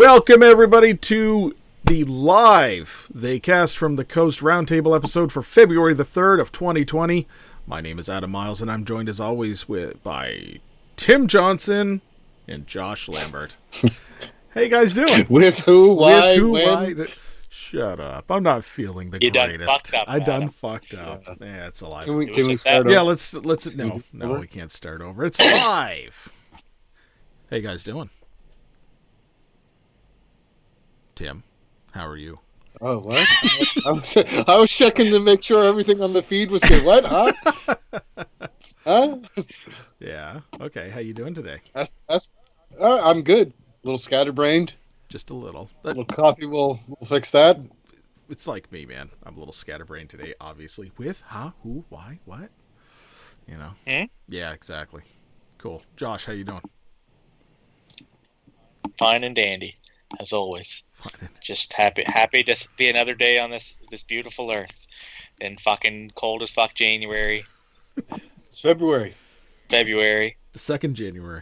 Welcome, everybody, to the live They Cast from the Coast Roundtable episode for February the 3rd of 2020. My name is Adam Miles, and I'm joined, as always, by Tim Johnson and Josh Lambert. How you guys doing? With who, why, With who, when? why? Shut up. I'm not feeling the greatest. I done fucked up. Yeah, it's alive. Can we start over? Yeah, let's no, we can't start over. It's live. How you guys doing? Tim, how are you? Oh, what? I was checking to make sure everything on the feed was good. What? Huh? Yeah. Okay. How you doing today? I'm good. A little scatterbrained. Just a little. A little coffee will fix that. It's like me, man. I'm a little scatterbrained today, obviously. With, who, why, what? You know? Yeah, exactly. Cool. Josh, how you doing? Fine and dandy, as always. Just happy to be another day on this beautiful earth. In fucking cold as fuck January. It's February. The 2nd January.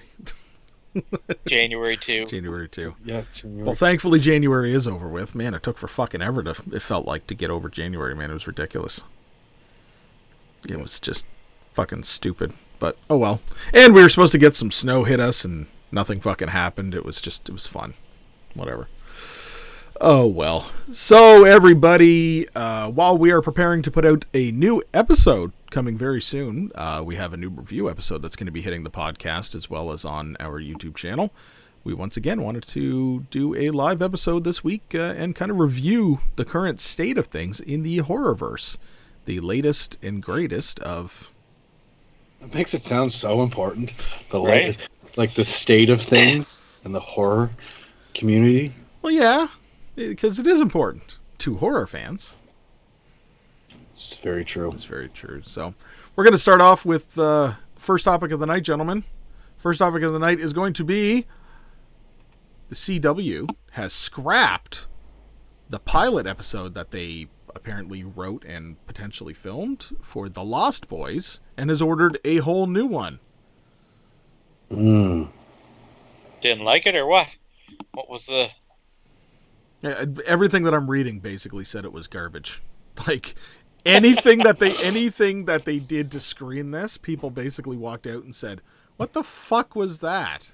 January 2. January 2. Yeah, January. Well, thankfully January is over with. Man, it took for fucking ever it felt like, to get over January, man. It was ridiculous. It was just fucking stupid. But, oh well. And we were supposed to get some snow hit us, and nothing fucking happened. It was fun. Whatever. Oh, well. So, everybody, while we are preparing to put out a new episode coming very soon, we have a new review episode that's going to be hitting the podcast as well as on our YouTube channel. We once again wanted to do a live episode this week and kind of review the current state of things in the horrorverse. The latest and greatest of... It makes it sound so important. Right? Like the state of things in the horror community. Well, yeah. Because it is important to horror fans. It's very true. It's very true. So we're going to start off with the first topic of the night, gentlemen. First topic of the night is going to be the CW has scrapped the pilot episode that they apparently wrote and potentially filmed for The Lost Boys and has ordered a whole new one. Didn't like it or what? What was the... Everything that I'm reading basically said it was garbage. Like anything that they did to screen this, people basically walked out and said, "What the fuck was that?"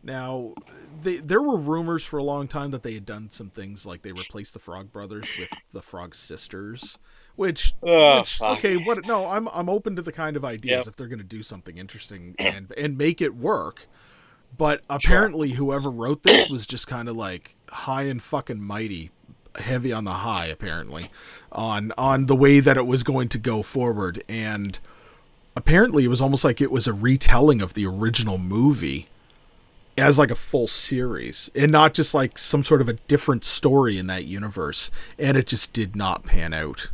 Now, there were rumors for a long time that they had done some things like they replaced the Frog Brothers with the Frog Sisters, which okay, what? No, I'm open to the kind of ideas if they're going to do something interesting and make it work. But apparently whoever wrote this was just kind of like high and fucking mighty, heavy on the high, apparently, on the way that it was going to go forward. And apparently it was almost like it was a retelling of the original movie as like a full series and not just like some sort of a different story in that universe. And it just did not pan out.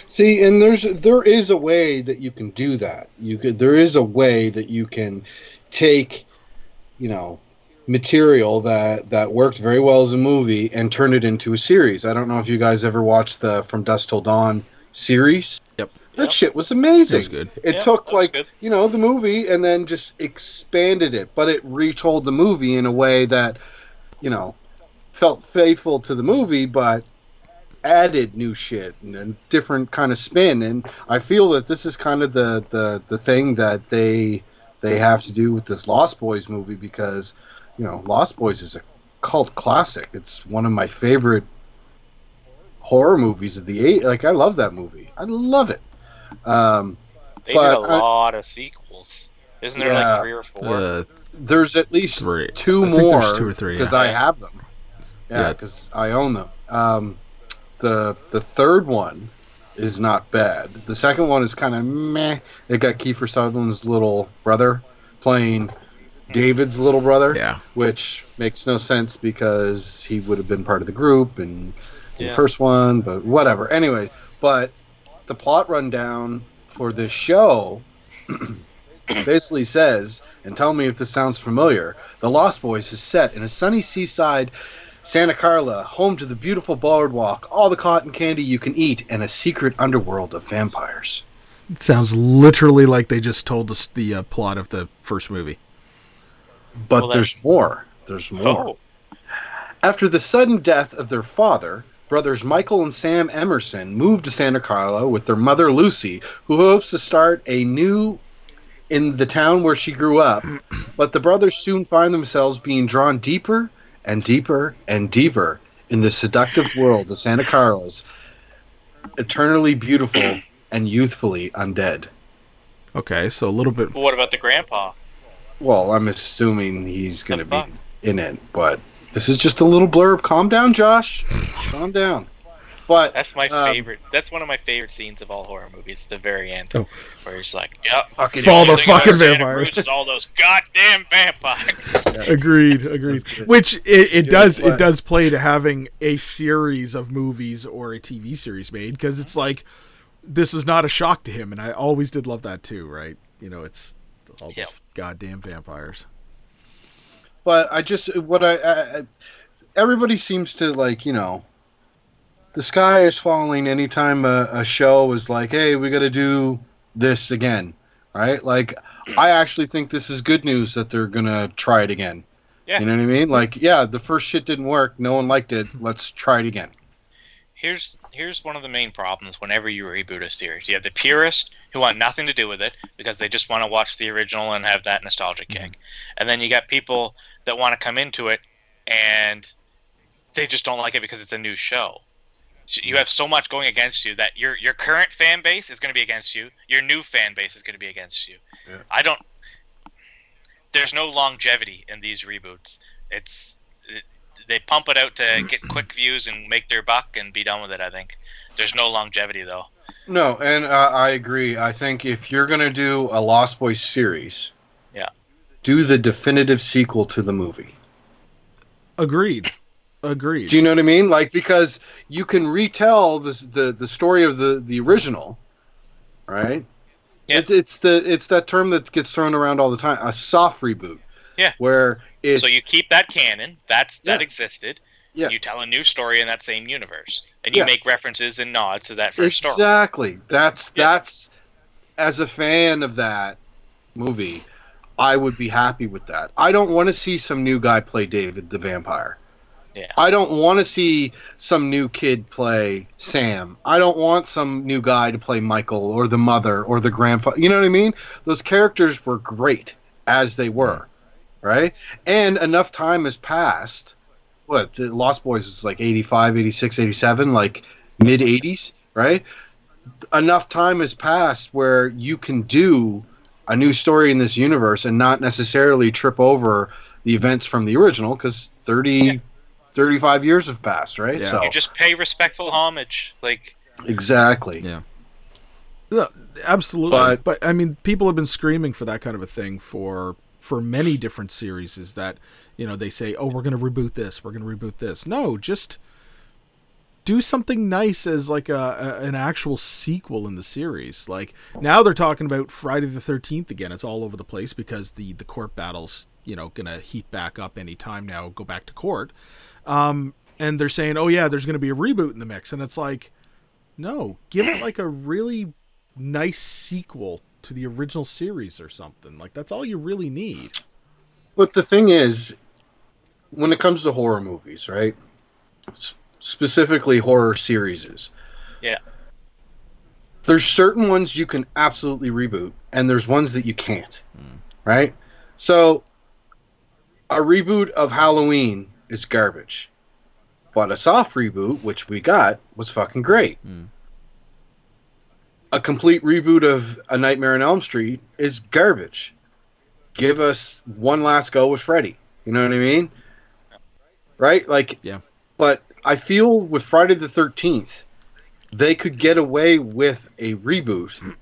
See, and there is a way that you can do that. There is a way that you can take, material that worked very well as a movie and turn it into a series. I don't know if you guys ever watched the From Dusk Till Dawn series. Yep. That shit was amazing. It was good. It took the movie and then just expanded it, but it retold the movie in a way that, felt faithful to the movie, but added new shit and a different kind of spin. And I feel that this is kind of the thing that they have to do with this Lost Boys movie, because Lost Boys is a cult classic. It's one of my favorite horror movies of the 80s. Like, I love that movie. I love it. They did a lot of sequels. Isn't there like 3 or 4? There's at least 3. Two I more. think there's 2 or 3 because I have them. Yeah, because I own them. The third one is not bad. The second one is kind of meh. It got Kiefer Sutherland's little brother playing David's little brother, which makes no sense because he would have been part of the group in the first one, but whatever. Anyways, but the plot rundown for this show basically says, and tell me if this sounds familiar, The Lost Boys is set in a sunny seaside Santa Carla, home to the beautiful boardwalk, all the cotton candy you can eat, and a secret underworld of vampires. It sounds literally like they just told us the plot of the first movie. But there's more. There's more. Oh. After the sudden death of their father, brothers Michael and Sam Emerson moved to Santa Carla with their mother Lucy, who hopes to start anew in the town where she grew up. But the brothers soon find themselves being drawn deeper and deeper and deeper in the seductive world of Santa Carla's eternally beautiful and youthfully undead. Okay, so a little bit. What about the grandpa? Well, I'm assuming he's going to be in it, but this is just a little blurb. Calm down, Josh. Calm down. But that's my favorite. That's one of my favorite scenes of all horror movies. The very end, where he's like, "Yep, fall the fucking vampires." All those goddamn vampires. Yeah. Agreed. Which it does play to having a series of movies or a TV series made, because it's like, this is not a shock to him, and I always did love that too, right? You know, it's all those goddamn vampires. But everybody seems to, like, you know, the sky is falling anytime a show is like, hey, we got to do this again, right? Like, I actually think this is good news that they're going to try it again. Yeah. You know what I mean? Like, yeah, the first shit didn't work. No one liked it. Let's try it again. Here's one of the main problems whenever you reboot a series. You have the purists who want nothing to do with it because they just want to watch the original and have that nostalgia kick. And then you got people that want to come into it and they just don't like it because it's a new show. You have so much going against you that your current fan base is going to be against you. Your new fan base is going to be against you. Yeah. There's no longevity in these reboots. They pump it out to get quick views and make their buck and be done with it, I think. There's no longevity, though. No, and I agree. I think if you're going to do a Lost Boys series, do the definitive sequel to the movie. Agreed. Do you know what I mean? Like, because you can retell the story of the original, right? Yeah. It's that term that gets thrown around all the time, a soft reboot. Yeah. Where it's, so you keep that canon that existed. Yeah. You tell a new story in that same universe, and you make references and nods to that first story. Exactly. That's as a fan of that movie, I would be happy with that. I don't want to see some new guy play David the Vampire. Yeah. I don't want to see some new kid play Sam. I don't want some new guy to play Michael or the mother or the grandfather. You know what I mean? Those characters were great as they were, right? And enough time has passed. What, the Lost Boys is like 85, 86, 87, like mid-80s, right? Enough time has passed where you can do a new story in this universe and not necessarily trip over the events from the original, because 35 years have passed, right? Yeah. So you just pay respectful homage, like, exactly. Yeah. No, absolutely. But I mean, people have been screaming for that kind of a thing for many different series. Is that, you know, they say, "Oh, we're going to reboot this. We're going to reboot this." No, just do something nice as like an actual sequel in the series. Like, now they're talking about Friday the 13th again. It's all over the place because the court battles, you know, going to heat back up any time now. Go back to court. And they're saying, oh yeah, there's going to be a reboot in the mix. And it's like, no, give it like a really nice sequel to the original series or something. Like, that's all you really need. But the thing is, when it comes to horror movies, right? Specifically horror series. Yeah. There's certain ones you can absolutely reboot, and there's ones that you can't. Right? So, a reboot of Halloween is garbage. But a soft reboot, which we got, was fucking great. A complete reboot of A Nightmare on Elm Street is garbage. Give us one last go with Freddy. You know what I mean? Right? Like, yeah. But I feel with Friday the 13th, they could get away with a reboot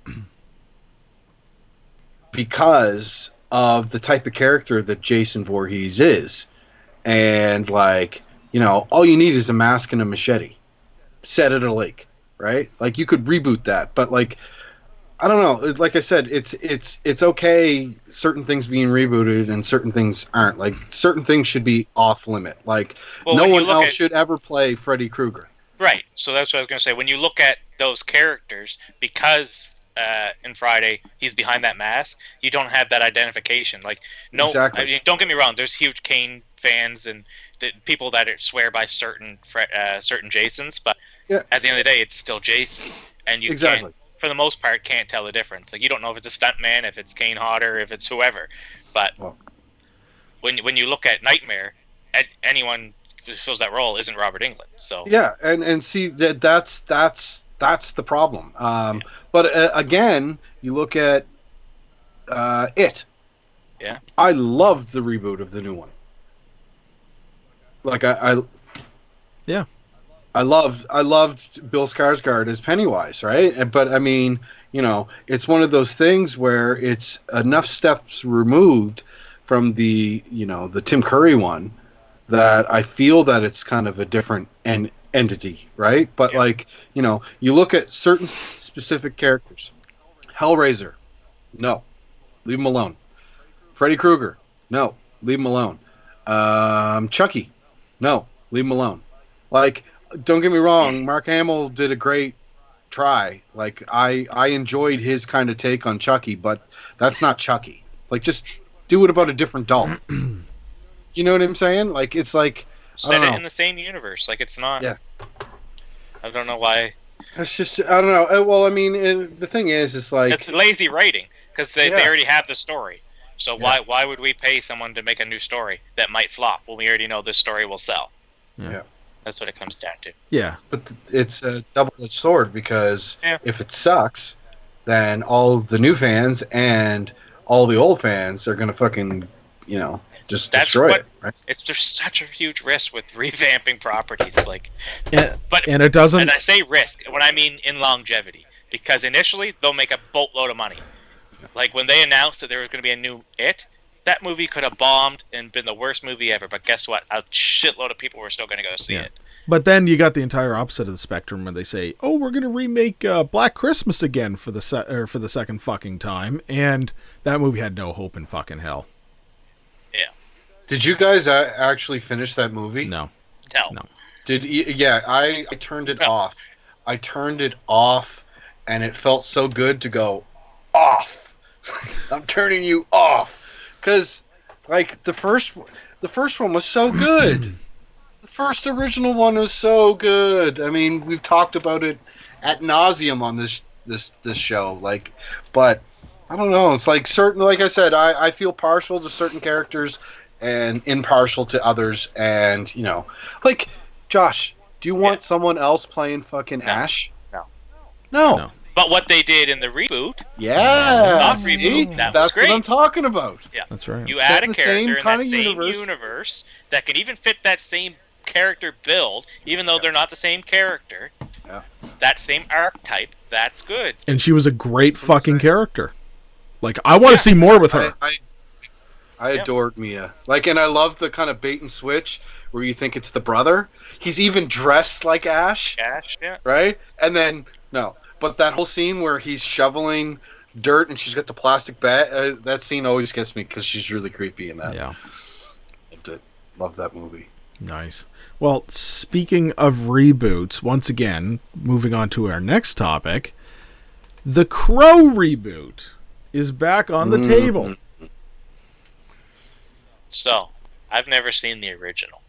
because of the type of character that Jason Voorhees is. And, like, you know, all you need is a mask and a machete. Set at a lake, right? Like, you could reboot that, but, like, I don't know. Like I said, it's okay certain things being rebooted and certain things aren't. Like, certain things should be off limit. Like, no one else should ever play Freddy Krueger. Right. So that's what I was going to say. When you look at those characters, because in Friday he's behind that mask, you don't have that identification. Like, no, exactly. I mean, don't get me wrong. There's huge Kane fans and the people that swear by certain Jasons, but Yeah. at the end of the day, it's still Jason, and you Exactly. can't, for the most part, can't tell the difference. Like you don't know if it's a stuntman, if it's Kane Hodder, if it's whoever. But Well, when you look at Nightmare, anyone who fills that role isn't Robert Englund. So yeah, and see that's the problem. But again, you look at it. yeah, I loved the reboot of the new one. Like Yeah. I loved Bill Skarsgård as Pennywise, right? But I mean, it's one of those things where it's enough steps removed from the Tim Curry one that I feel that it's kind of a different entity, right? But like, you look at certain specific characters. Hellraiser, no, leave him alone. Freddy Krueger, no, leave him alone. Chucky, no, leave him alone. Like, don't get me wrong, Mark Hamill did a great try. Like, I enjoyed his kind of take on Chucky, but that's not Chucky. Like, just do it about a different doll. You know what I'm saying? Like, it's like, set it in the same universe. Like it's not. Yeah. I don't know why. It's just, I don't know. Well, I mean, the thing is, it's like It's lazy writing because they already have the story. So why would we pay someone to make a new story that might flop when we already know this story will sell? Yeah. That's what it comes down to. Yeah. But it's a double-edged sword because Yeah. if it sucks, then all the new fans and all the old fans are going to fucking, just destroy it, right? It's just such a huge risk with revamping properties, like. And it doesn't. And I say risk when I mean in longevity, because initially they'll make a boatload of money. Like when they announced that there was going to be a new It, that movie could have bombed and been the worst movie ever. But guess what? A shitload of people were still going to go see it. But then you got the entire opposite of the spectrum when they say, "Oh, we're going to remake Black Christmas again for the second fucking time," and that movie had no hope in fucking hell. Yeah. Did you guys actually finish that movie? No. No. Yeah, I turned it off. I turned it off, and it felt so good to go off. I'm turning you off. Because, like, the first one was so good. The first original one was so good. I mean, we've talked about it ad nauseum on this show. Like, but I don't know. It's like certain. Like I said, I feel partial to certain characters and impartial to others. And like Josh, do you want someone else playing fucking Ash? No. But what they did in the reboot, Yeah, reboot, that was that's great. what I'm talking about. Yeah, That's right. You add a in the character same in kind that of same universe that can even fit that same character build, even though they're not the same character. Yeah. That same archetype, that's good. And she was a great fucking character. Like, I want to see more with her. I adored Mia. Like, and I love the kind of bait and switch where you think it's the brother. He's even dressed like Ash. Ash, yeah. Right? And then, no. But that whole scene where he's shoveling dirt and she's got the plastic bag, that scene always gets me because she's really creepy in that. Yeah. Loved it. Love that movie. Nice. Well, speaking of reboots, once again, moving on to our next topic, the Crow reboot is back on the table. So, I've never seen the original.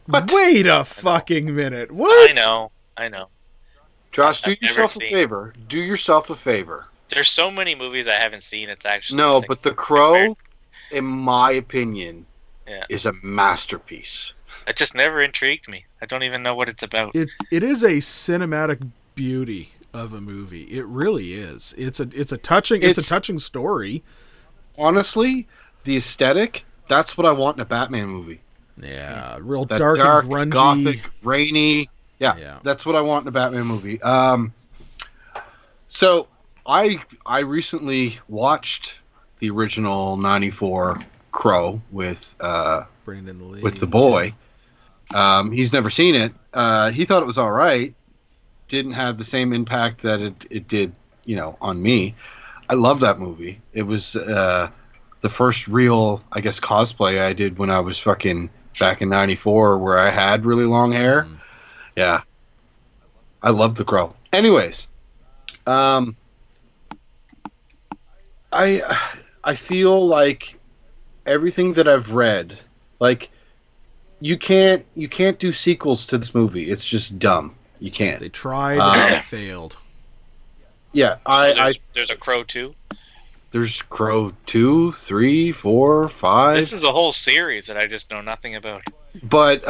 What? Wait a fucking minute. What? I know. Josh, do I've never yourself a seen- favor. Do yourself a favor. There's so many movies I haven't seen. It's actually No, sick. but The Crow, in my opinion, Yeah. is a masterpiece. It just never intrigued me. I don't even know what it's about. It is a cinematic beauty of a movie. It really is. It's a touching story. Honestly, the aesthetic, that's what I want in a Batman movie. Yeah, real That dark and grungy, gothic, rainy. Yeah, that's what I want in a Batman movie. So I recently watched the original '94 Crow with Brandon Lee. with the boy. He's never seen it. He thought it was all right. Didn't have the same impact that it did, on me. I love that movie. It was the first real, I guess, cosplay I did when I was fucking back in '94, where I had really long hair. Yeah, I love The Crow. Anyways, I feel like everything that I've read, like you can't do sequels to this movie. It's just dumb. You can't. They tried and they failed. Yeah, there's a Crow 2. There's Crow 2, 3, 4, 5. This is a whole series that I just know nothing about. But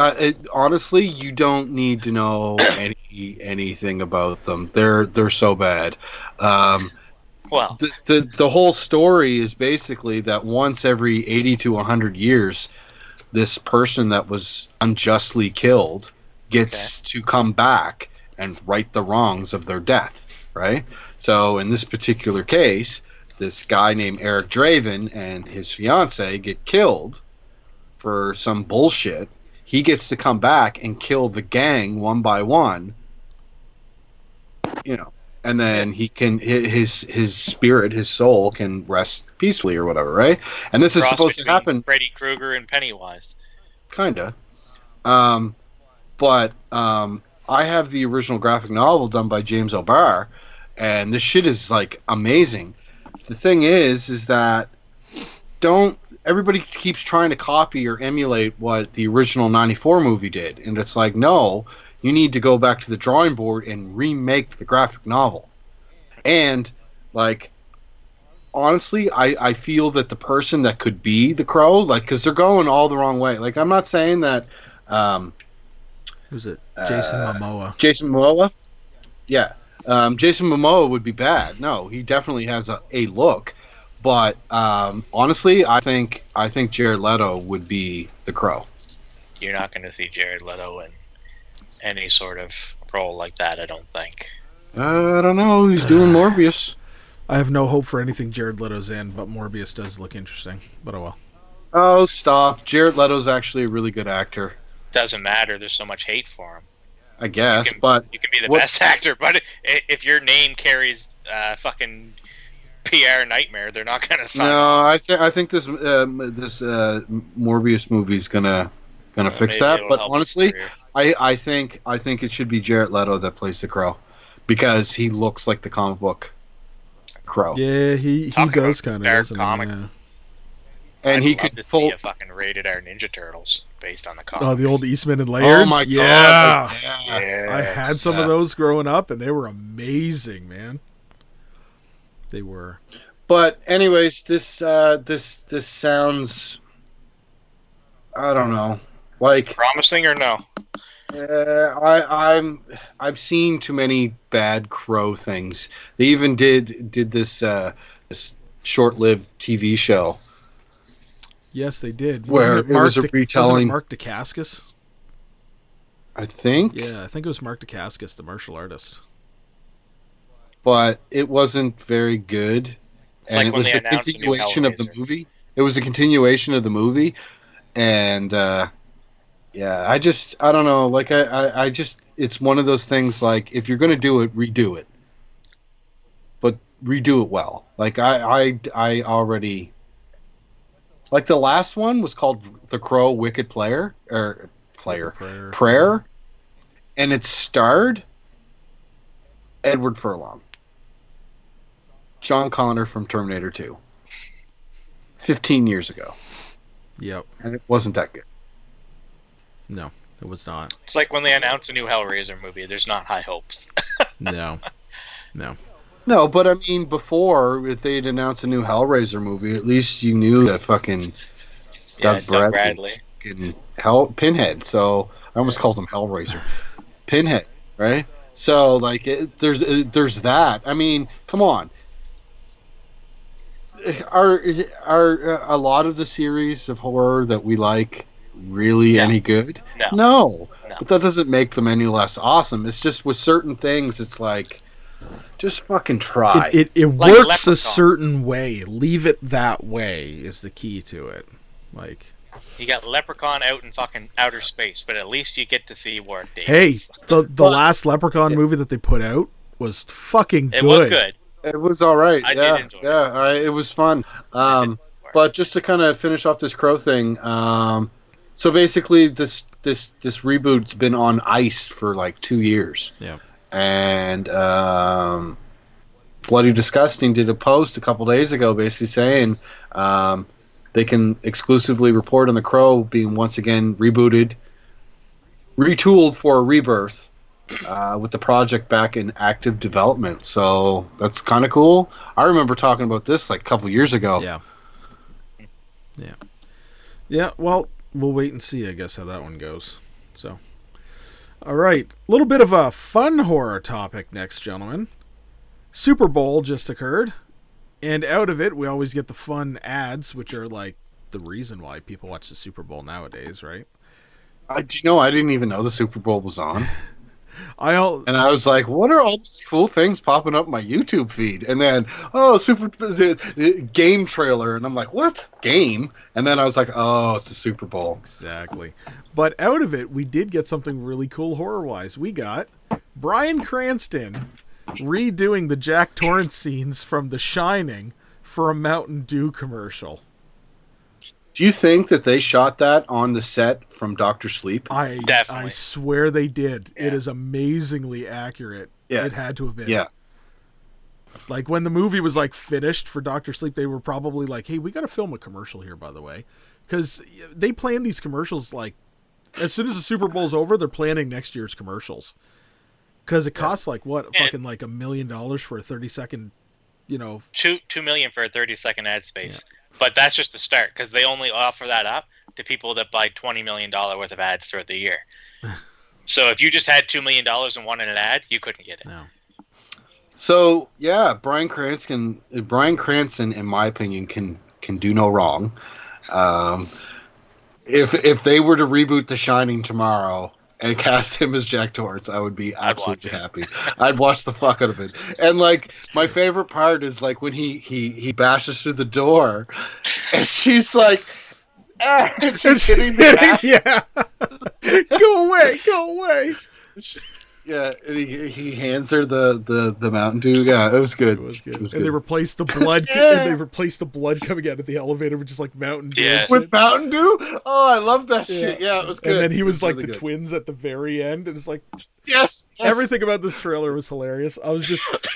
honestly, you don't need to know anything about them. They're so bad. Well, the whole story is basically that once every 80 to 100 years, this person that was unjustly killed gets to come back and right the wrongs of their death, right? So in this particular case, this guy named Eric Draven and his fiance get killed for some bullshit. He gets to come back and kill the gang one by one, and then he can his spirit, his soul can rest peacefully or whatever, right? And this is supposed to happen. Freddy Krueger and Pennywise, kinda. But I have the original graphic novel done by James O'Barr, and this shit is like amazing. The thing is that everybody keeps trying to copy or emulate what the original 94 movie did, and it's like, no, you need to go back to the drawing board and remake the graphic novel. And like, honestly, I feel that the person that could be the Crow, like, because they're going all the wrong way. Like, I'm not saying that who's it? Jason Momoa. Jason Momoa? Yeah. Jason Momoa would be bad. No, he definitely has a look. But honestly, I think Jared Leto would be the Crow. You're not going to see Jared Leto in any sort of role like that, I don't think. I don't know. He's doing Morbius. I have no hope for anything Jared Leto's in, but Morbius does look interesting. But oh well. Oh, stop. Jared Leto's actually a really good actor. Doesn't matter. There's so much hate for him. I guess, you can be the best actor, but if your name carries fucking PR nightmare, they're not gonna sign. No, I think this Morbius movie's gonna fix that. But honestly, I think it should be Jared Leto that plays the Crow, because he looks like the comic book Crow. Yeah, he does kind of, doesn't he? Yeah. And he could see a fucking rated R Ninja Turtles based on the comics. Oh, the old Eastman and Lairds. Oh my god! Yeah. I had some of those growing up, and they were amazing, man. They were. But anyways, this sounds, I don't know, like promising or no? I've seen too many bad Crow things. They even did this short-lived TV show. Yes, they did. Where it was a retelling. Wasn't it Mark Dacascos? I think. Yeah, I think it was Mark Dacascos, the martial artist. But it wasn't very good, and like it was a continuation of the movie. It was a continuation of the movie, and yeah, I don't know. Like I just, it's one of those things. Like, if you're gonna do it, redo it, but redo it well. Like I already. Like, the last one was called The Crow Wicked Prayer, and it starred Edward Furlong, John Connor from Terminator 2, 15 years ago. Yep. And it wasn't that good. No, it was not. It's like when they announce a new Hellraiser movie, there's not high hopes. No. No, but I mean, before, if they'd announced a new Hellraiser movie, at least you knew that fucking Doug Bradley. Pinhead. So I almost called him Hellraiser. Pinhead, right? So like, there's that. I mean, come on. Are a lot of the series of horror that we like really any good? No. But that doesn't make them any less awesome. It's just with certain things, it's like, just fucking try. It like works Leprechaun. A certain way. Leave it that way is the key to it. Like, you got Leprechaun out in fucking outer space, but at least you get to see where it is. Hey, the last Leprechaun movie that they put out was fucking good. It was good. It was all right. I did enjoy it. It was fun. But just to kind of finish off this Crow thing, so basically this reboot's been on ice for like 2 years. Yeah. And Bloody Disgusting did a post a couple days ago basically saying they can exclusively report on The Crow being once again rebooted retooled for a rebirth with the project back in active development. So that's kind of cool. I remember talking about this like a couple years ago. Yeah. Yeah. Yeah, well, we'll wait and see, I guess, how that one goes. So, all right. A little bit of a fun horror topic next, gentlemen. Super Bowl just occurred, and out of it, we always get the fun ads, which are like the reason why people watch the Super Bowl nowadays, right? Do you know I didn't even know the Super Bowl was on? I all And I was like, what are all these cool things popping up my YouTube feed? And then, oh, game trailer. And I'm like, what? Game? And then I was like, oh, it's the Super Bowl. Exactly. But out of it, we did get something really cool horror-wise. We got Bryan Cranston redoing the Jack Torrance scenes from The Shining for a Mountain Dew commercial. Do you think that they shot that on the set from Doctor Sleep? I Definitely. swear they did. Yeah. It is amazingly accurate. Yeah. It had to have been. Yeah. Like when the movie was like finished for Doctor Sleep, they were probably like, "Hey, we got to film a commercial here, by the way," because they plan these commercials like as soon as the Super Bowl's over, they're planning next year's commercials because it costs like what, fucking like $1 million for a 30-second, you know. 2 million for a 30-second ad space. Yeah. But that's just the start because they only offer that up to people that buy $20 million worth of ads throughout the year. So if you just had $2 million and wanted an ad, you couldn't get it. No. So yeah, Bryan Cranston, in my opinion, can do no wrong. If they were to reboot The Shining tomorrow and cast him as Jack Torrance, I would be absolutely happy. I'd watch the fuck out of it. And like my favorite part is like when he bashes through the door, and she's like, and she's hitting the ass. Yeah. Go away. Yeah, and he hands her the Mountain Dew. Yeah, it was good. It was good. It was and good. They replaced the blood. And they replaced the blood coming out of the elevator with just like Mountain Dew. Yeah. With Mountain Dew? Oh, I love that shit. Yeah, it was good. And then he was like really the good. twins at the very end. And it's like, yes. Everything about this trailer was hilarious.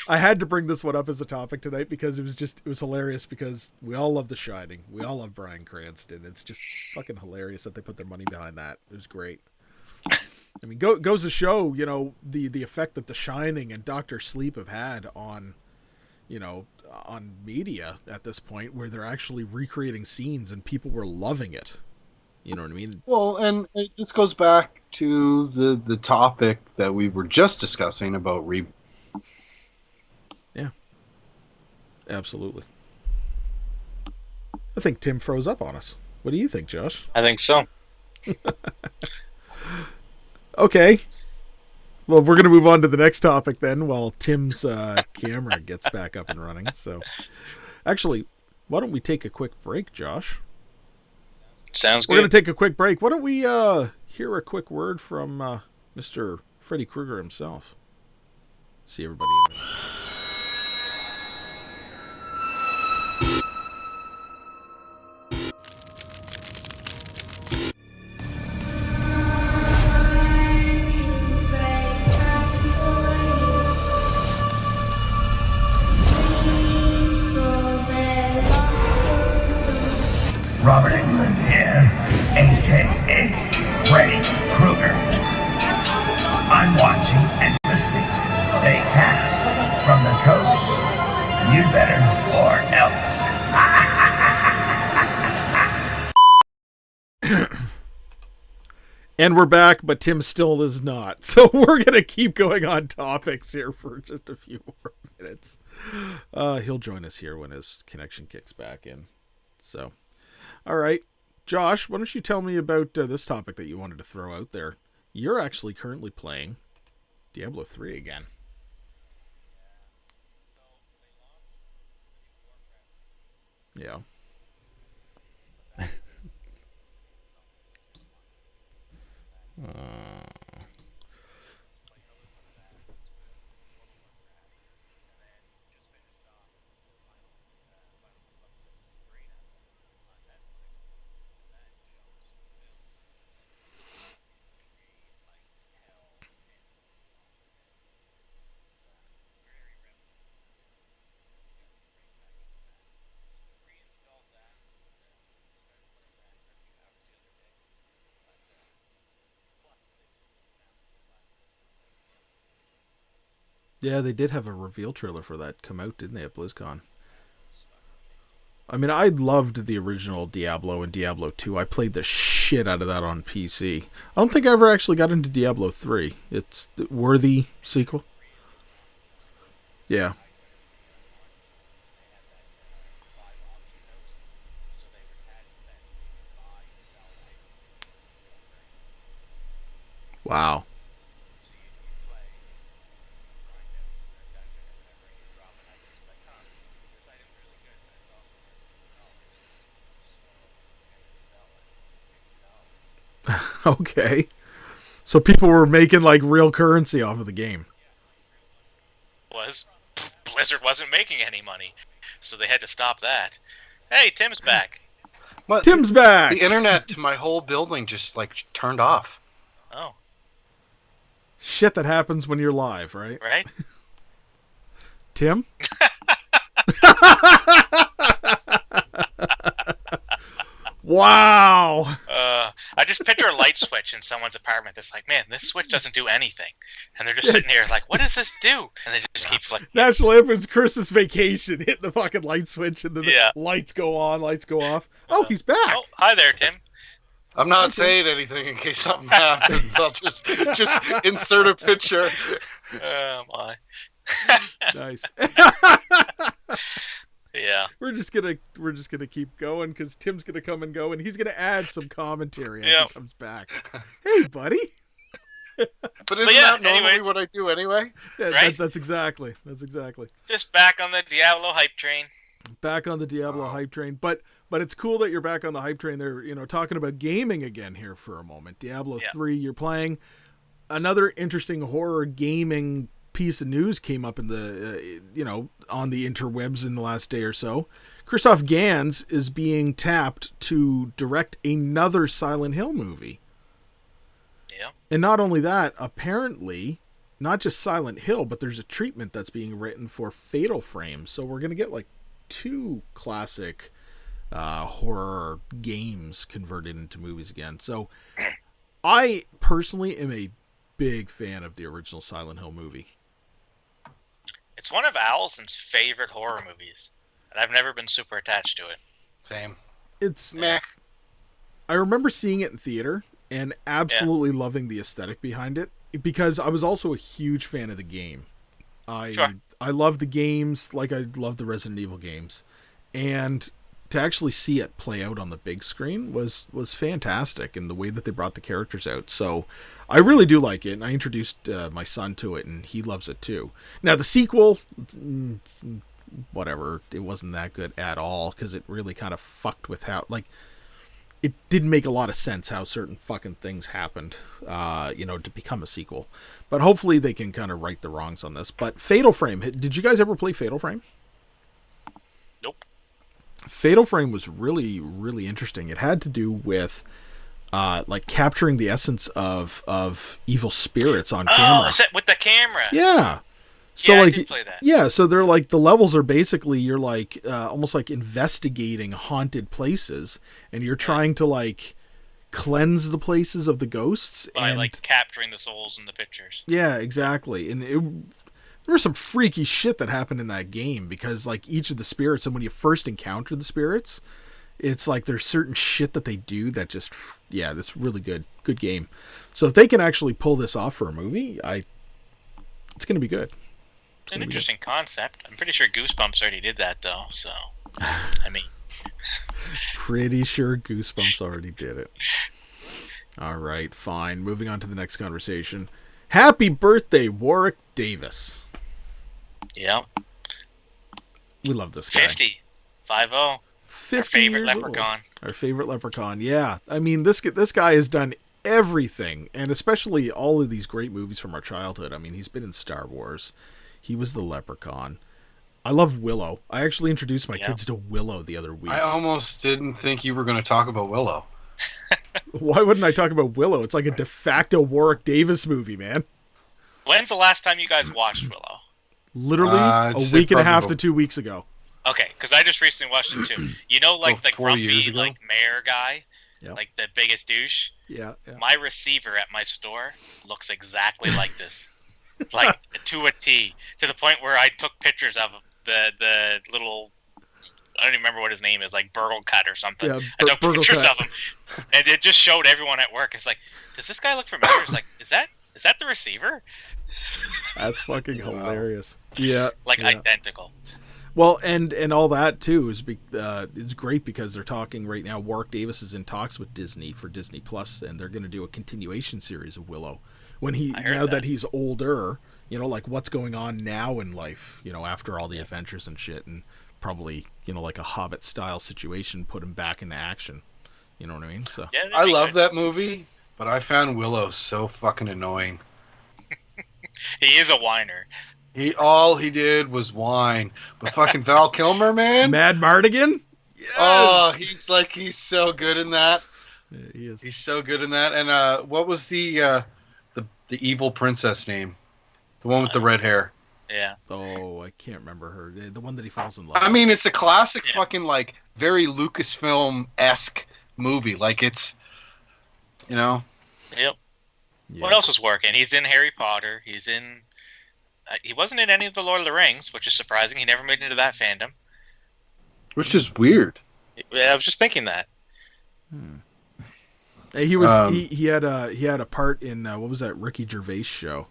I had to bring this one up as a topic tonight because it was hilarious because we all love The Shining. We all love Bryan Cranston. It's just fucking hilarious that they put their money behind that. It was great. I mean, goes to show, you know, the effect that The Shining and Doctor Sleep have had on, you know, on media at this point, where they're actually recreating scenes and people were loving it. You know what I mean? Well, and this goes back to the topic that we were just discussing about Yeah, absolutely. I think Tim froze up on us. What do you think, Josh? I think so. Okay. Well, we're going to move on to the next topic then while Tim's camera gets back up and running. So, actually, why don't we take a quick break, Josh? Sounds good. We're going to take a quick break. Why don't we hear a quick word from Mr. Freddy Krueger himself? See everybody in a minute. Robert Englund here, a.k.a. Freddy Krueger. I'm watching and listening. They cast from the coast. You better or else. And we're back, but Tim still is not. So we're going to keep going on topics here for just a few more minutes. He'll join us here when his connection kicks back in. So... All right, Josh, why don't you tell me about this topic that you wanted to throw out there? You're actually currently playing Diablo 3 again. Yeah. Yeah, they did have a reveal trailer for that come out, didn't they, at BlizzCon? I mean, I loved the original Diablo and Diablo 2. I played the shit out of that on PC. I don't think I ever actually got into Diablo 3. It's a worthy sequel. Yeah. Wow. Okay. So people were making like real currency off of the game. Was Blizzard wasn't making any money, so they had to stop that. Hey, Tim's back. What? Tim's back. The internet to my whole building just like turned off. Oh, Shit that happens when you're live, right? right. Tim? Wow. I just picture a light switch in someone's apartment that's like, man, this switch doesn't do anything. And they're just sitting here like, what does this do? And they just keep flicking. National Anthem's Christmas Vacation. Hit the fucking light switch and then Yeah. the lights go on, lights go off. Oh, he's back. Oh, hi there, Tim. I'm not saying anything in case something happens. I'll just insert a picture. Oh, my. Nice. Yeah. We're just gonna keep going because Tim's gonna come and go and he's gonna add some commentary as he comes back. Hey, buddy. But isn't that normally what I do anyway? Yeah, Right? that's exactly. Just back on the Diablo hype train. Back on the Diablo hype train, but it's cool that you're back on the hype train. They're talking about gaming again here for a moment. Diablo 3, you're playing. Another interesting horror gaming piece of news came up in the on the interwebs in the last day or so. Christoph Gans is being tapped to direct another Silent Hill movie. Yeah. And not only that, apparently not just Silent Hill, but there's a treatment that's being written for Fatal Frame. So we're going to get like 2 classic horror games converted into movies again. So I personally am a big fan of the original Silent Hill movie. It's one of Allison's favorite horror movies, and I've never been super attached to it. Same. It's meh. I remember seeing it in theater and absolutely loving the aesthetic behind it because I was also a huge fan of the game. I love the games like I love the Resident Evil games, and to actually see it play out on the big screen was fantastic, and the way that they brought the characters out. So I really do like it, and I introduced my son to it, and he loves it too. Now the sequel, whatever, it wasn't that good at all because it really kind of fucked with how it didn't make a lot of sense how certain fucking things happened, to become a sequel. But hopefully they can kind of right the wrongs on this. But Fatal Frame, did you guys ever play Fatal Frame? Nope. Fatal Frame was really, really interesting. It had to do with capturing the essence of evil spirits on camera. Oh, is that with the camera? Yeah. So I did play that. Yeah, so they're like the levels are basically you're like almost like investigating haunted places, and you're trying to cleanse the places of the ghosts By capturing the souls in the pictures. Yeah, exactly. And there was some freaky shit that happened in that game because each of the spirits, and when you first encounter the spirits, it's like there's certain shit that they do that just that's really good game. So if they can actually pull this off for a movie, it's going to be good. It's an interesting concept. I'm pretty sure Goosebumps already did that, though. So, I mean, pretty sure Goosebumps already did it. All right, fine. Moving on to the next conversation. Happy birthday, Warwick Davis. Yeah. We love this guy. 50. 5-0. 50 Our favorite years leprechaun. Old. Our favorite leprechaun. Yeah. I mean, this guy has done everything, and especially all of these great movies from our childhood. I mean, he's been in Star Wars. He was the leprechaun. I love Willow. I actually introduced my kids to Willow the other week. I almost didn't think you were going to talk about Willow. Why wouldn't I talk about Willow? It's like a de facto Warwick Davis movie, man. When's the last time you guys watched Willow? Literally a week and a half to 2 weeks ago. Okay, because I just recently watched it too. You know, the 4 years grumpy, ago? mayor guy? Yep. Like the biggest douche? Yeah. My receiver at my store looks exactly like this. like to a T, to the point where I took pictures of the little. I don't even remember what his name is, like Burgle Cut or something. Yeah, I took Burgle pictures Cut. of him, and it just showed everyone at work. It's like, does this guy look familiar? It's like, is that the receiver? That's fucking Wow. hilarious. Yeah, Like yeah. identical. Well, and all that too is it's great because they're talking right now. Warwick Davis is in talks with Disney for Disney Plus, and they're going to do a continuation series of Willow. When I heard now that that. he's older, like what's going on now in life, after all the adventures and shit, and probably like a Hobbit style situation, put him back into action. You know what I mean? So Yeah, that'd I be love good. that movie, but I found Willow so fucking annoying. He is a whiner. All he did was whine. But fucking Val Kilmer, man. Mad Mardigan. Yes! Oh, he's so good in that. Yeah, he is. He's so good in that. And what was the evil princess name? The one with the red hair. Yeah. Oh, I can't remember her. The one that he falls in love. I mean, it's a classic Yeah. fucking like very Lucasfilm-esque movie. Like it's, Yep. Yeah. What else was working? He's in Harry Potter. He's in. He wasn't in any of the Lord of the Rings, which is surprising. He never made it into that fandom. which is weird. I was just thinking that. He was Um, he had a part in what was that Ricky Gervais show?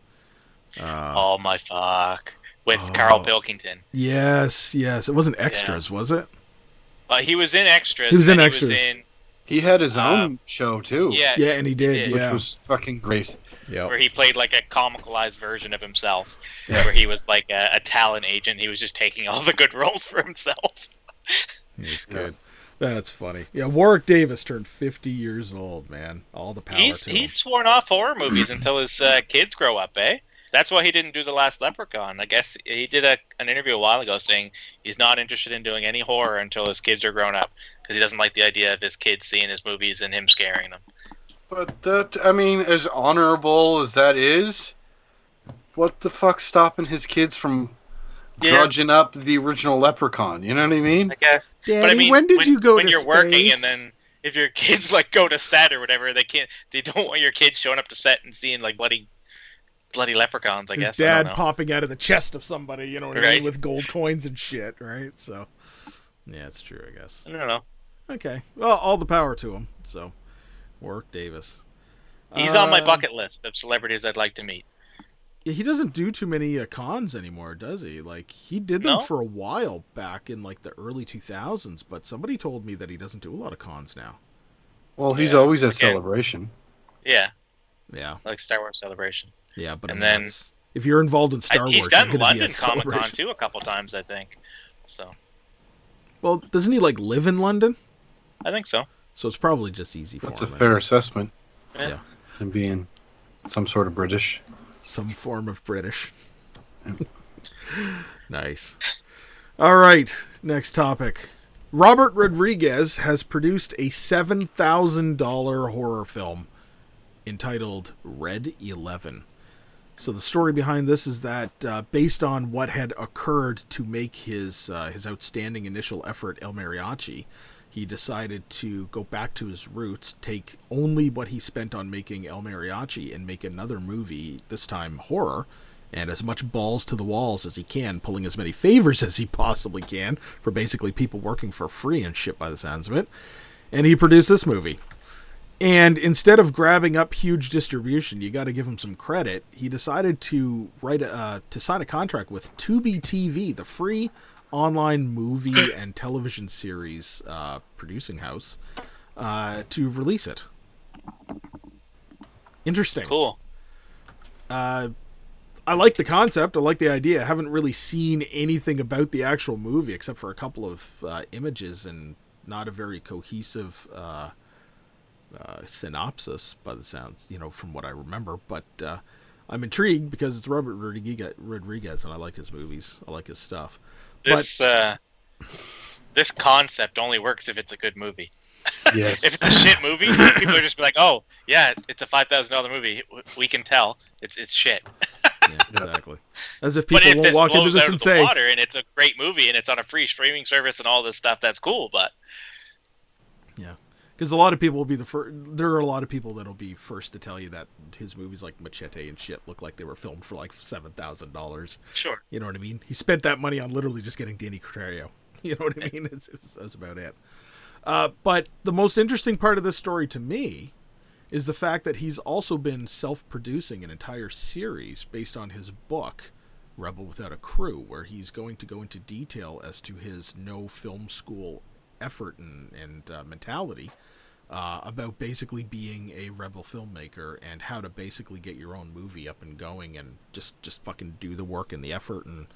Oh my fuck! With Oh. Carl Pilkington. Yes. It wasn't extras, was it? He was in extras. He was and in then extras. He was in, He had his own show too. yeah, Yeah, and he did. did. which Yeah. was fucking great. where he played like a comicalized version of himself, Yeah. where he was like a talent agent. He was just taking all the good roles for himself. He's good. That's funny. Yeah, Warwick Davis turned 50 years old, man. All the power to him. He's sworn off horror movies until his kids grow up, eh? That's why he didn't do The Last Leprechaun. I guess he did an interview a while ago saying he's not interested in doing any horror until his kids are grown up because he doesn't like the idea of his kids seeing his movies and him scaring them. But that, I mean, as honorable as that is, what the fuck's stopping his kids from Yeah. drudging up the original Leprechaun? You know what I mean? I guess. Daddy, But I mean, when did you go when to you're space? working and then if your kids like go to set or whatever, they don't want your kids showing up to set and seeing like bloody leprechauns. I His guess. I dad don't know. popping out of the chest of somebody, you know what I mean, Right. with gold coins and shit, right? So, yeah, it's true, I guess. I don't know. Okay, well, all the power to him. So, Warwick Davis. He's on my bucket list of celebrities I'd like to meet. Yeah, he doesn't do too many cons anymore, does he? Like, he did them No? for a while back in like the early 2000s, but somebody told me that he doesn't do a lot of cons now. Well, he's Yeah, always at okay. Celebration. Yeah, Yeah, like Star Wars Celebration. yeah, but And I mean, then- that's- if you're involved in Star He's Wars, you're done going to be London at Comic Con Celebration. too a couple times, I think. So Well, doesn't he like live in London? I think so. So it's probably just easy for That's a him. fair assessment. Yeah. Him being some sort of British. Some form of British. Nice. All right, next topic. Robert Rodriguez has produced a $7,000 horror film entitled Red 11. So the story behind this is that based on what had occurred to make his outstanding initial effort El Mariachi, he decided to go back to his roots, take only what he spent on making El Mariachi and make another movie, this time horror, and as much balls to the walls as he can, pulling as many favors as he possibly can for basically people working for free and shit by the sounds of it. And he produced this movie. And instead of grabbing up huge distribution, you got to give him some credit. He decided to sign a contract with Tubi TV, the free online movie and television series producing house, to release it. Interesting. Cool. I like the concept. I like the idea. I haven't really seen anything about the actual movie except for a couple of images and not a very cohesive synopsis by the sounds, from what I remember. But I'm intrigued because it's Robert Rodriguez and I like his movies. I like his stuff. This concept only works if it's a good movie. Yes. If it's a shit movie, people are just be like, "Oh, yeah, it's a $5,000 movie. We can tell it's shit." Yeah, exactly. As if But people if won't this walk into blows this out and of the say, water and it's a great movie and it's on a free streaming service and all this stuff, that's cool. But Because a lot of people will be the first. There are a lot of people that'll be first to tell you that his movies like Machete and shit look like they were filmed for like $7,000. Sure. You know what I mean? He spent that money on literally just getting Danny Trejo. You know what I mean? That's about it. But the most interesting part of this story to me is the fact that he's also been self-producing an entire series based on his book, Rebel Without a Crew, where he's going to go into detail as to his no film school effort and mentality about basically being a rebel filmmaker and how to basically get your own movie up and going and just fucking do the work and the effort and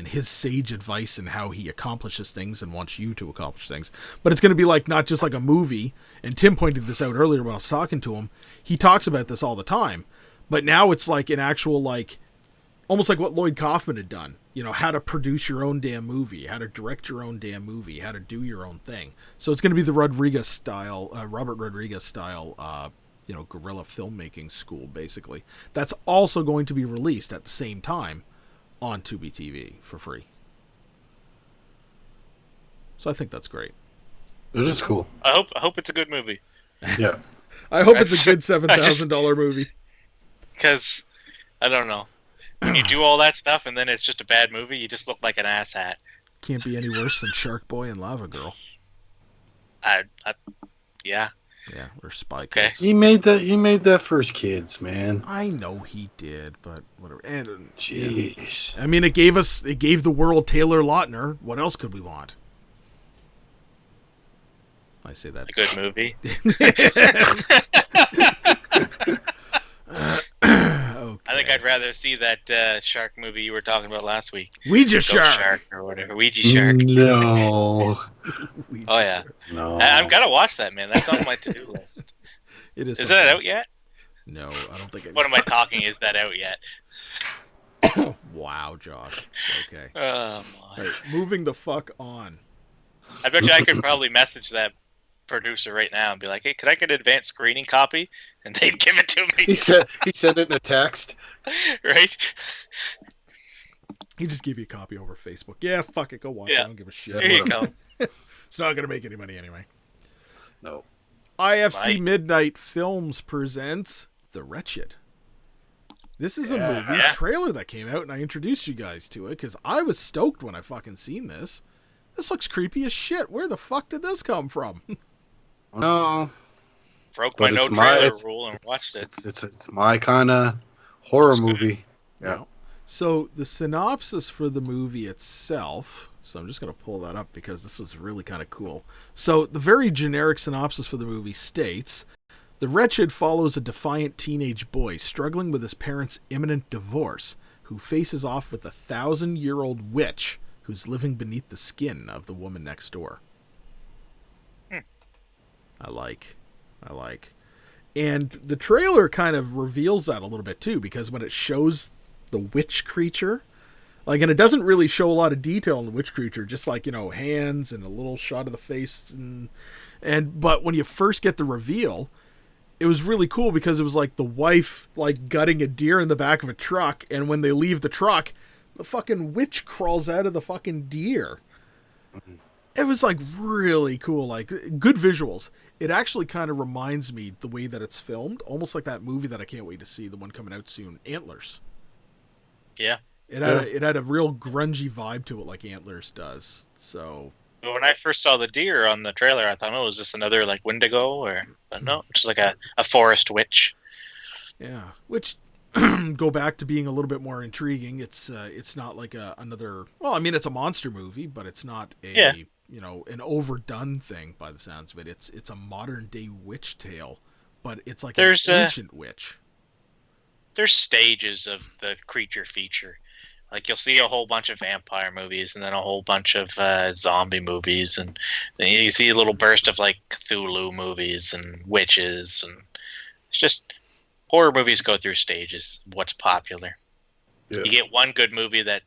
his sage advice and how he accomplishes things and wants you to accomplish things. But it's going to be like not just like a movie, and Tim pointed this out earlier when I was talking to him. He talks about this all the time, but now it's like an actual like almost like what Lloyd Kaufman had done. You know, how to produce your own damn movie, how to direct your own damn movie, how to do your own thing. So it's going to be the Rodriguez style, Robert Rodriguez style, guerrilla filmmaking school, basically. That's also going to be released at the same time on Tubi TV for free. So I think that's great. It is cool. I hope it's a good movie. Yeah. I hope it's a good $7,000 movie. Because, I don't know. When you do all that stuff and then it's just a bad movie, you just look like an asshat. Can't be any worse than Shark Boy and Lava Girl. Yeah. Yeah, or Spy Okay. Kids. He made that for his kids, man. I know he did, but whatever. And Jeez. I mean, it gave the world Taylor Lautner. What else could we want? I say that. A good movie. Okay. I think I'd rather see that shark movie you were talking about last week. Ouija Ghost Shark. or whatever. Ouija Shark. No. Ouija Oh, yeah. Shark. No. I've got to watch that, man. That's on my to-do list. It is. Is something. that out yet? No, I don't think it. What am I talking? Is that out yet? Wow, Josh. Okay. Oh, my. All right, moving the fuck on. I bet you I could probably message that producer right now and be like, hey, could I get an advanced screening copy? And they'd give it to me. He sent it in a text. Right? He just gave you a copy over Facebook. Yeah, fuck it. Go watch it. Yeah. I don't give a shit. There you go. It's not going to make any money anyway. No. IFC Right. Midnight Films presents The Wretched. This is a movie Yeah. trailer that came out, and I introduced you guys to it because I was stoked when I fucking seen this. This looks creepy as shit. Where the fuck did this come from? No. Broke But my no it's my- trailer it's- rule and watched it. It's my kind of horror movie. Yeah. No. So the synopsis for the movie itself, so I'm just going to pull that up because this was really kind of cool. So the very generic synopsis for the movie states, The Wretched follows a defiant teenage boy struggling with his parents' imminent divorce, who faces off with a 1,000-year-old witch who's living beneath the skin of the woman next door. I like. And the trailer kind of reveals that a little bit too, because when it shows the witch creature, like, and it doesn't really show a lot of detail on the witch creature, just like, you know, hands and a little shot of the face, but when you first get the reveal, it was really cool because it was like the wife like gutting a deer in the back of a truck, and when they leave the truck, the fucking witch crawls out of the fucking deer. It was like really cool, like good visuals. It actually kind of reminds me the way that it's filmed, almost like that movie that I can't wait to see, the one coming out soon, Antlers. Yeah. It had a real grungy vibe to it, like Antlers does. So But when I first saw the deer on the trailer, I thought, oh, is this another like Wendigo? But no, it's just like a forest witch. yeah, which go back to being a little bit more intriguing. It's not like another. Well, I mean, it's a monster movie, but it's not an overdone thing by the sounds of it. It's a modern day witch tale, but it's like an ancient witch. There's stages of the creature feature. Like, you'll see a whole bunch of vampire movies and then a whole bunch of zombie movies, and then you see a little burst of like Cthulhu movies and witches, and it's just horror movies go through stages. What's popular? Yeah. You get one good movie that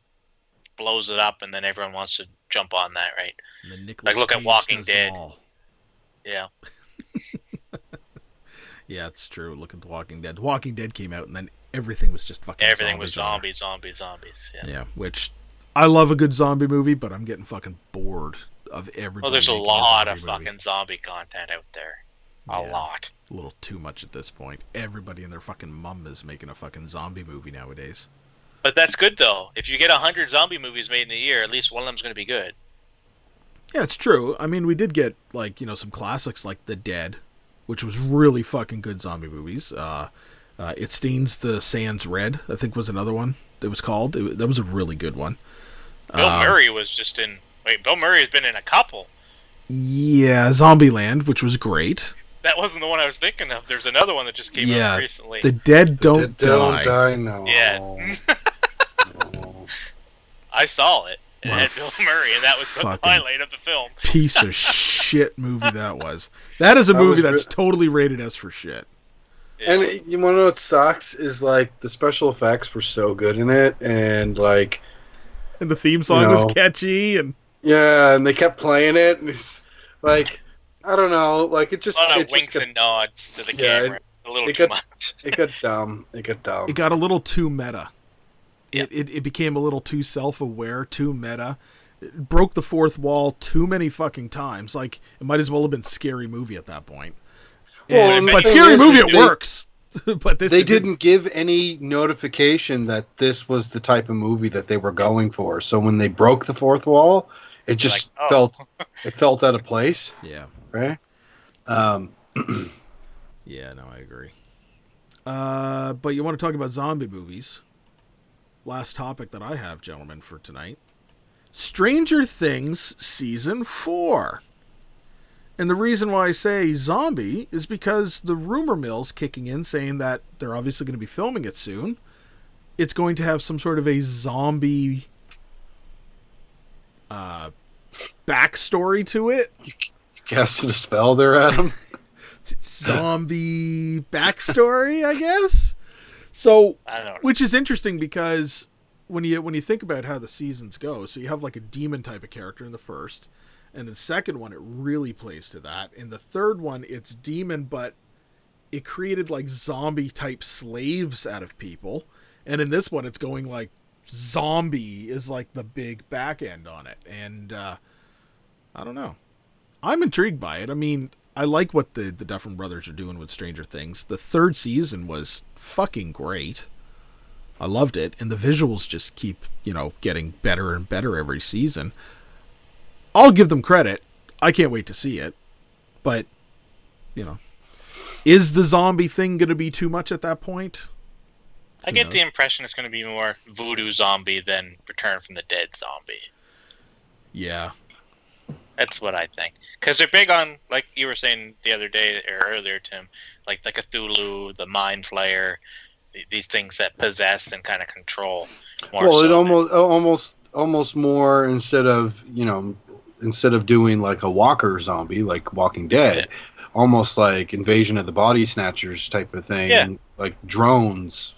blows it up, and then everyone wants to jump on that, right? And then Nicolas Like, look at Cage Walking does them Dead. all. Yeah. Yeah, it's true. Look at The Walking Dead. The Walking Dead came out, and then everything was just fucking Everything was genre. zombies. Yeah. Yeah, which I love a good zombie movie, but I'm getting fucking bored of everybody. Well, there's a making lot zombie of movie. fucking zombie content out there. A Yeah. lot. A little too much at this point. Everybody and their fucking mum is making a fucking zombie movie nowadays. But that's good, though. If you get 100 zombie movies made in a year, at least one of them's going to be good. Yeah, it's true. I mean, we did get, like, some classics like The Dead, which was really fucking good zombie movies. It Stains the Sands Red, I think was another one it was called. That was a really good one. Bill Murray was just in... Wait, Bill Murray has been in a couple. Yeah, Zombieland, which was great. That wasn't the one I was thinking of. There's another one that just came out recently. The Dead Don't Die. Don't Die, no. Yeah. No. I saw it. It What had a Bill Murray, and that was the fucking highlight of the film. Piece of shit movie that was. That is a movie that's totally rated S for shit. And you want to know what sucks is, like, the special effects were so good in it, and, like... And the theme song was catchy, and... Yeah, and they kept playing it, and it's, like... I don't know, like, it just... A lot it of just winks got, and nods to the camera. A little too much. It got dumb. It got a little too meta. It became a little too self-aware, too meta. It broke the fourth wall too many fucking times. Like, it might as well have been Scary Movie at that point. But Scary Movie, it works. But they didn't give any notification that this was the type of movie that they were going for. So when they broke the fourth wall, it just felt out of place. Yeah. Right? Yeah, no, I agree. But you want to talk about zombie movies? Last topic that I have, gentlemen, for tonight. Stranger Things Season 4. And the reason why I say zombie is because the rumor mill's kicking in saying that they're obviously going to be filming it soon. It's going to have some sort of a zombie backstory to it. You casting a spell there, Adam? Zombie backstory, I guess. So, I don't know. which is interesting because when you think about how the seasons go, so you have like a demon type of character in the first, and the second one it really plays to that. In the third one, it's demon, but it created like zombie type slaves out of people, and in this one, it's going like zombie is like the big back end on it, and I don't know. I'm intrigued by it. I mean, I like what the Dufferin brothers are doing with Stranger Things. The third season was fucking great. I loved it, and the visuals just keep, getting better and better every season. I'll give them credit. I can't wait to see it. But, is the zombie thing going to be too much at that point? I get the impression it's going to be more voodoo zombie than Return from the Dead zombie. Yeah. That's what I think. Because they're big on, like you were saying the other day, or earlier, Tim, like the Cthulhu, the Mind Flayer, these things that possess and kind of control. Well, it almost more instead of doing like a walker zombie, like Walking Dead, almost like Invasion of the Body Snatchers type of thing, and like drones.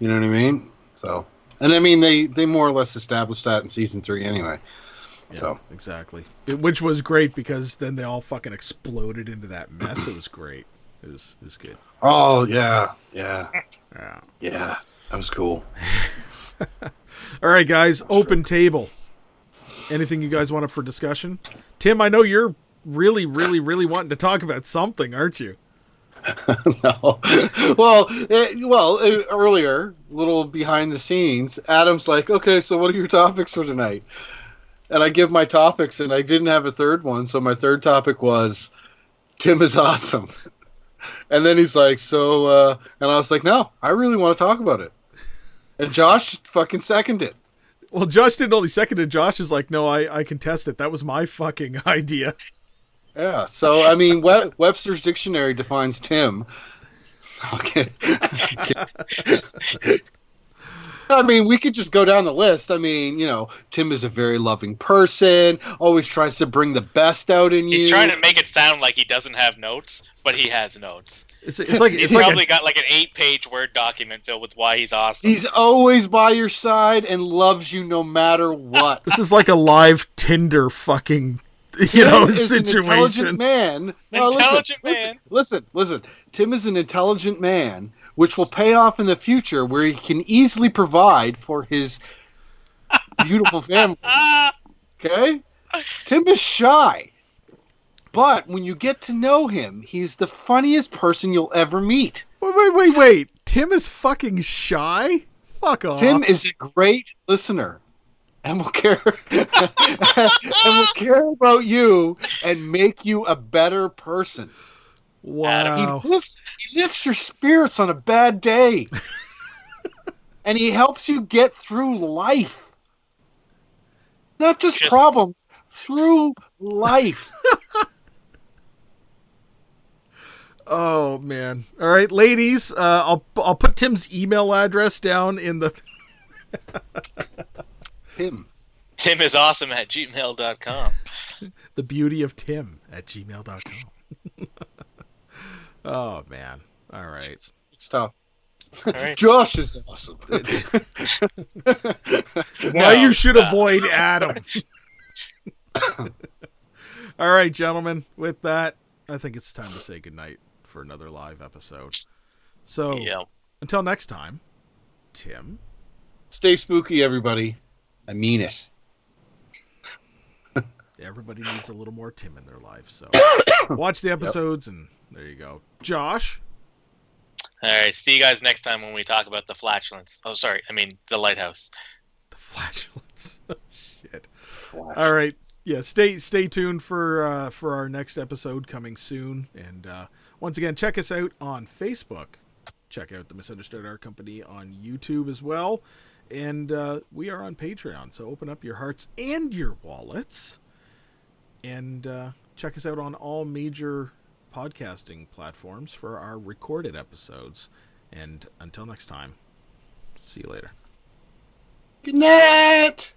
You know what I mean? So, and I mean they more or less established that in season 3 anyway. Yeah, so exactly. Which was great because then they all fucking exploded into that mess. It was great. It was good. Oh yeah. That was cool. All right, guys. Open table. Anything you guys want up for discussion? Tim, I know you're really, really, really wanting to talk about something, aren't you? No. Well, earlier, little behind the scenes, Adam's like, okay, so what are your topics for tonight? And I give my topics, and I didn't have a third one, so my third topic was, Tim is awesome. And then he's like, and I was like, no, I really want to talk about it. And Josh fucking seconded it. Well, Josh didn't only second it. Josh is like, no, I contest it. That was my fucking idea. Yeah, so, I mean, Webster's Dictionary defines Tim. Okay. I mean, we could just go down the list. I mean, Tim is a very loving person, always tries to bring the best out in you. He's trying to make it sound like he doesn't have notes, but he has notes. It's like he's probably got like an 8-page Word document filled with why he's awesome. He's always by your side and loves you no matter what. This is like a live Tinder fucking, situation. An intelligent man. No, listen. Tim is an intelligent man, which will pay off in the future, where he can easily provide for his beautiful family. Okay? Tim is shy. But when you get to know him, he's the funniest person you'll ever meet. Wait. Tim is fucking shy? Fuck off. Tim is a great listener. And will care about you and make you a better person. Wow. He lifts your spirits on a bad day. And he helps you get through life. Not just problems, through life. Oh man. All right, ladies, I'll put Tim's email address down in the Tim is awesome at gmail.com. The beauty of Tim at gmail.com. Oh man. All right. Stop. All right. Josh is awesome. Why you should avoid Adam. All right, gentlemen. With that, I think it's time to say goodnight for another live episode. So, until next time, Tim. Stay spooky, everybody. I mean it. Everybody needs a little more Tim in their life, so watch the episodes, and there you go. Josh? All right, see you guys next time when we talk about the flatulence. Oh, sorry, I mean the lighthouse. The flatulence. Shit. All right, yeah. Stay tuned for our next episode coming soon, and once again, check us out on Facebook. Check out the Misunderstood Art Company on YouTube as well, and we are on Patreon. So open up your hearts and your wallets, and check us out on all major podcasting platforms for our recorded episodes. And until next time, see you later. Good night.